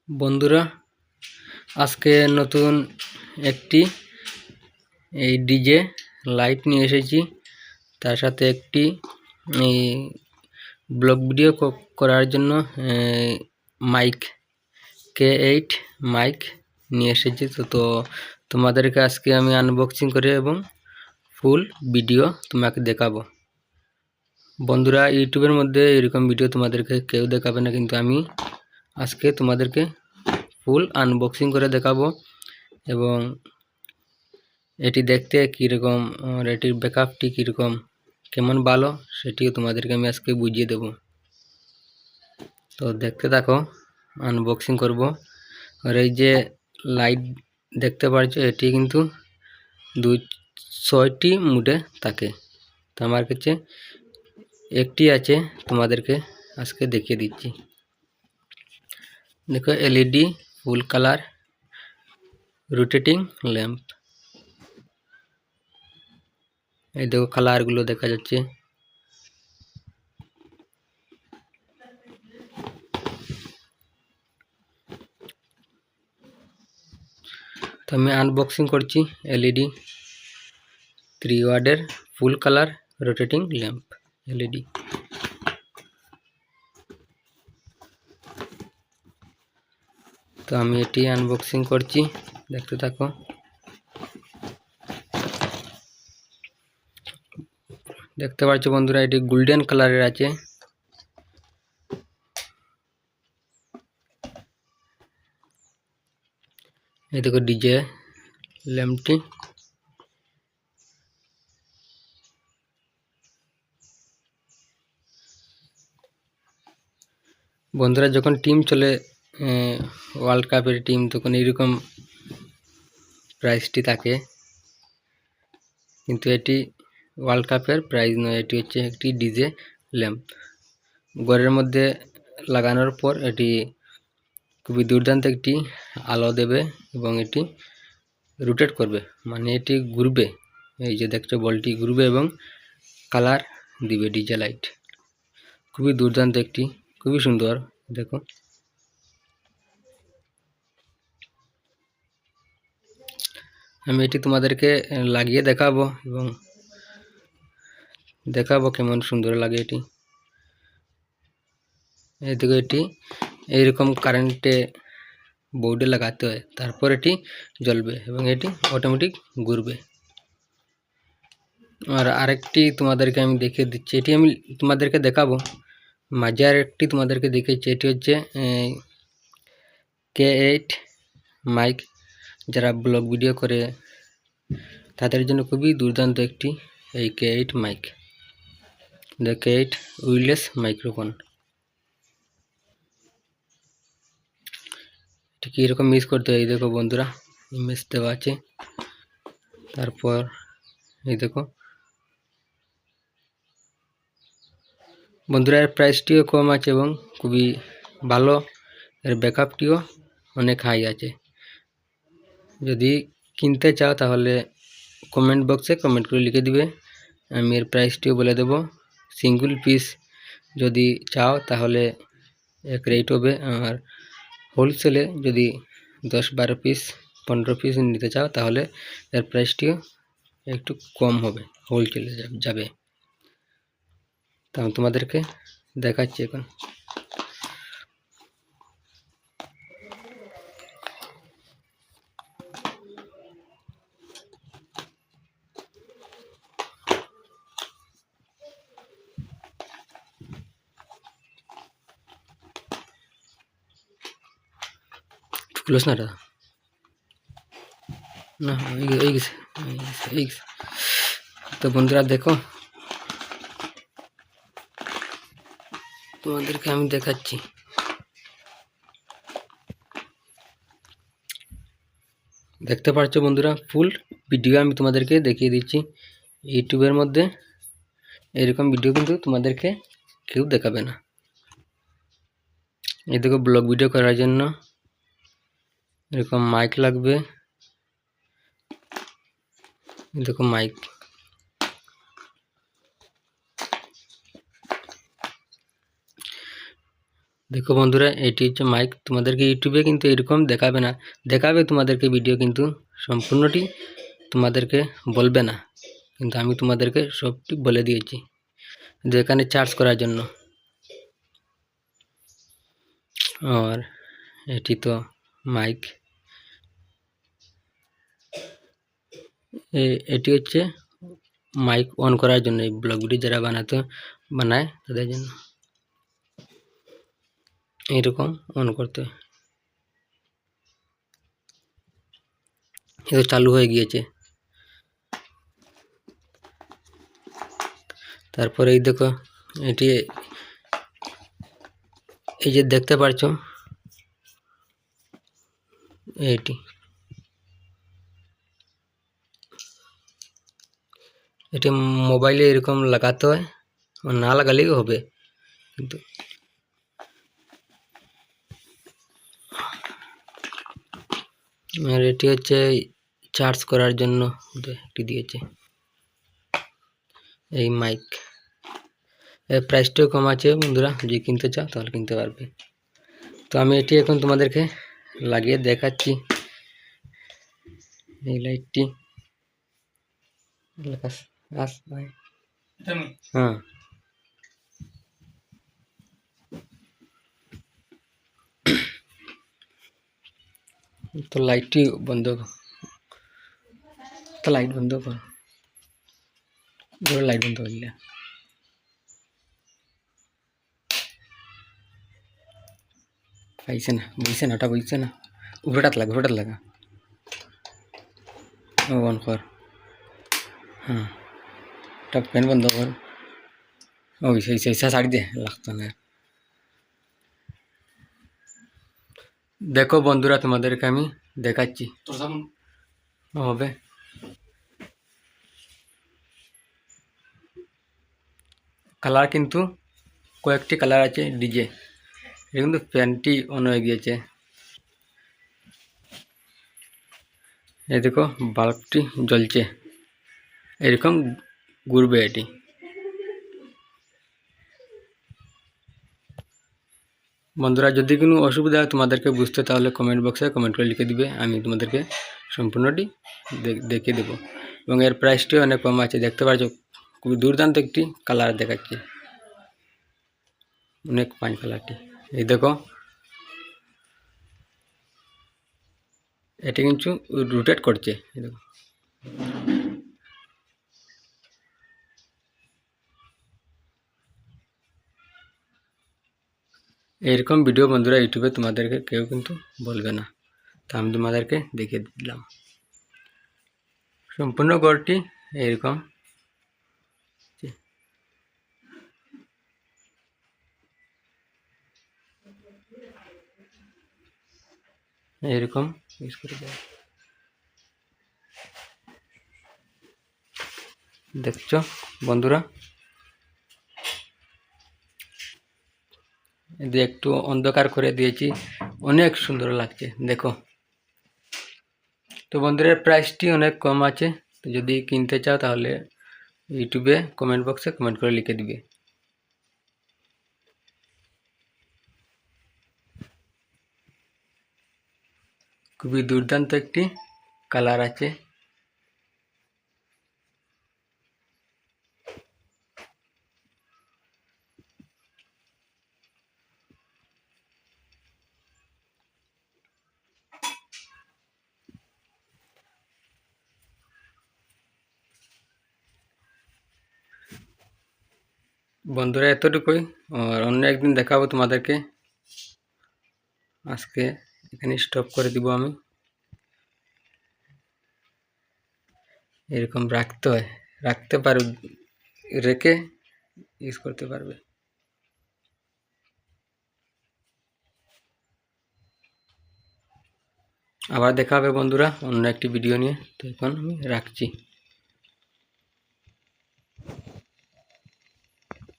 বন্ধুরা, আজকে নতুন একটি এই ডিজে লাইট নিয়ে এসেছি। তার সাথে একটি এই ব্লগ ভিডিও করার জন্য মাইক K8 মাইক নিয়ে এসেছি। তো তোমাদেরকে আজকে আমি আনবক্সিং করে এবং ফুল ভিডিও তোমাকে দেখাবো। বন্ধুরা, ইউটিউবের মধ্যে এরকম ভিডিও তোমাদেরকে কেউ দেখাবে না, কিন্তু আমি আজকে তোমাদেরকে ফুল আনবক্সিং করে দেখাবো এবং এটি দেখতে কীরকম আর এটির ব্যাকআপটি কীরকম কেমন ভালো সেটিও তোমাদেরকে আমি আজকে বুঝিয়ে দেব। তো দেখতে থাকো, আনবক্সিং করব। আর এই যে লাইট দেখতে পাচ্ছ, এটি কিন্তু 6টি মুডে থাকে। তো আমার কাছে একটি আছে, তোমাদেরকে আজকে দেখিয়ে দিচ্ছি। দেখো, LED full colour rotating lamp. এই দেখো, কালারগুলো দেখা যাচ্ছে। তো আমি আনবক্সিং করছি এলইডি 3 ওয়াটের full colour rotating lamp LED. তো আমি এটি আনবক্সিং করছি, দেখতে থাকো। দেখতে পাচ্ছ বন্ধুরা, এটি গোল্ডেন কালারের আছে। এই দেখো ডিজে ল্যাম্পটি। বন্ধুরা, যখন টিম চলে ওয়ার্ল্ড কাপের টিম, তখন এইরকম প্রাইজটি থাকে, কিন্তু এটি ওয়ার্ল্ড কাপের প্রাইজ নয়। এটি হচ্ছে একটি ডিজে ল্যাম্প। ঘরের মধ্যে লাগানোর পর এটি খুবই দুর্দান্ত একটি আলো দেবে এবং এটি রোটেট করবে, মানে এটি ঘুরবে। এই যে দেখছো, বলটি ঘুরবে এবং কালার দিবে ডিজে লাইট। খুবই দুর্দান্ত একটি, খুবই সুন্দর। দেখো, আমি এটি তোমাদেরকে লাগিয়ে দেখাবো এবং দেখাবো কেমন সুন্দর লাগে এটি। এই দেখো, এটি এইরকম কারেন্টে বোর্ডে লাগাতে হয়, তারপর এটি জ্বলবে এবং এটি অটোমেটিক ঘুরবে। আর আরেকটি তোমাদেরকে আমি দেখিয়ে দিচ্ছি, এটি আমি তোমাদেরকে দেখাবো মাঝে। আরেকটি তোমাদেরকে দেখিয়েছি, এটি হচ্ছে K8 মাইক। যারা ব্লগ ভিডিও করে তাদের জন্য খুবই দুর্দান্ত একটি এই K8 mic, the K8 উইরলেস microphone. ঠিক এরকম মিস করতে হয়। এই দেখো বন্ধুরা, ইমেজ দেওয়া আছে। তারপর এই দেখো বন্ধুরা, এর প্রাইসটিও কম আছে এবং খুবই ভালো। এর ব্যাকআপটিও অনেক হাই আছে। যদি কিনতে চাও তাহলে কমেন্ট বক্সে কমেন্ট করে লিখে দিবে, আমি এর প্রাইসটিও বলে দেব। সিঙ্গল পিস যদি চাও তাহলে এক রেট হবে, আর হোলসেলে যদি 10-12 পিস 15 পিস নিতে চাও তাহলে এর প্রাইসটিও একটু কম হবে, হোলসেলে যাবে। তা আমি তোমাদেরকে দেখাচ্ছি এখন। ক্লোজ না না এই গেছে। তো বন্ধুরা দেখো, তোমাদেরকে আমি দেখাচ্ছি। দেখতে পাচ্ছ বন্ধুরা, ফুল ভিডিও আমি তোমাদেরকে দেখিয়ে দিচ্ছি। ইউটিউবের মধ্যে এরকম ভিডিও কিন্তু তোমাদেরকে কেউ দেখাবে না। এই দেখো, ব্লগ ভিডিও করার জন্য এরকম মাইক লাগবে। দেখো মাইক, দেখো বন্ধুরা, এটি হচ্ছে মাইক। তোমাদেরকে ইউটিউবে কিন্তু এরকম দেখাবে না, দেখাবে তোমাদেরকে ভিডিও, কিন্তু সম্পূর্ণটি তোমাদেরকে বলবে না। কিন্তু আমি তোমাদেরকে সবটি বলে দিয়েছি যে এখানে চার্জ করার জন্য। আর এটি তো মাইক, এটি হচ্ছে মাইক অন করার জন্য, এই ব্লগ ভিডিও যারা বানায় তাদের জন্য এরকম অন করতে। এটা চালু হয়ে গিয়েছে। তারপরে এই দেখো, এটি এই যে দেখতে পাচ্ছ, এটি মোবাইলে এরকম লাগাতে হয়, না লাগালেই হবে। কিন্তু আর এটি হচ্ছে চার্জ করার জন্য একটি দিয়েছে এই মাইক। এর প্রাইসটাও কম আছে বন্ধুরা, যদি কিনতে চাও তাহলে কিনতে পারবে। তো আমি এটি এখন তোমাদেরকে লাগিয়ে দেখাচ্ছি। এই লাইটটি হ্যাঁ, তো লাইটটি বন্ধ, তো লাইট বন্ধ কর, লাইট বন্ধ করলে পাইছে না, বুঝছে না, ওটা বুঝছে না। উপরেটাত লাগা অন কর। হ্যাঁ, ওটা ফ্যান বন্ধ কর। ওই সেই ছাড়ি দে, লাগতো না। দেখো বন্ধুরা, তোমাদেরকে আমি দেখাচ্ছি হবে। কালার কিন্তু কয়েকটি কালার আছে ডিজে। এটা কিন্তু ফ্যানটি অন হয়ে গিয়েছে। এই দেখো, বাল্বটি জ্বলছে, এরকম ঘুরবে এটি। বন্ধুরা, যদি কোনো অসুবিধা হয় তোমাদেরকে বুঝতে, তাহলে কমেন্ট বক্সে কমেন্ট করে লিখে দিবে, আমি তোমাদেরকে সম্পূর্ণটি দেখিয়ে দেবো। এবং এর প্রাইসটিও অনেক কম আছে, দেখতে পাচ্ছ খুবই দুর্দান্ত একটি কালার দেখাচ্ছি, অনেক ফাইন কালারটি। এই দেখো, এটি কিন্তু রোটেট করছে। এই দেখো, এরকম ভিডিও বন্ধুরা ইউটিউবে তোমাদেরকে কেউ কিন্তু বলবে না, তা আমি তোমাদেরকে দেখিয়ে দিলাম। সম্পূর্ণ ঘরটি এরকম, এরকম ইউজ করে দেয়। দেখছো বন্ধুরা, এদের একটু অন্ধকার করে দিয়েছি, অনেক সুন্দর লাগছে দেখো। তো বন্ধুরা, প্রাইসটি অনেক কম আছে, তো যদি কিনতে চাও তাহলে ইউটিউবে কমেন্ট বক্সে কমেন্ট করে লিখে দিবে। খুবই দুর্দান্ত একটি কালার আছে। বন্ধুরা, এতটুকুই, আর অন্য একদিন দেখাবো তোমাদেরকে। আজকে এখানে স্টপ করে দিব আমি। এরকম রাখতে হয়, রাখতে পারো, রেখে ইউজ করতে পারবে। আবার দেখা হবে বন্ধুরা অন্য একটি ভিডিও নিয়ে। তো এখন আমি রাখছি।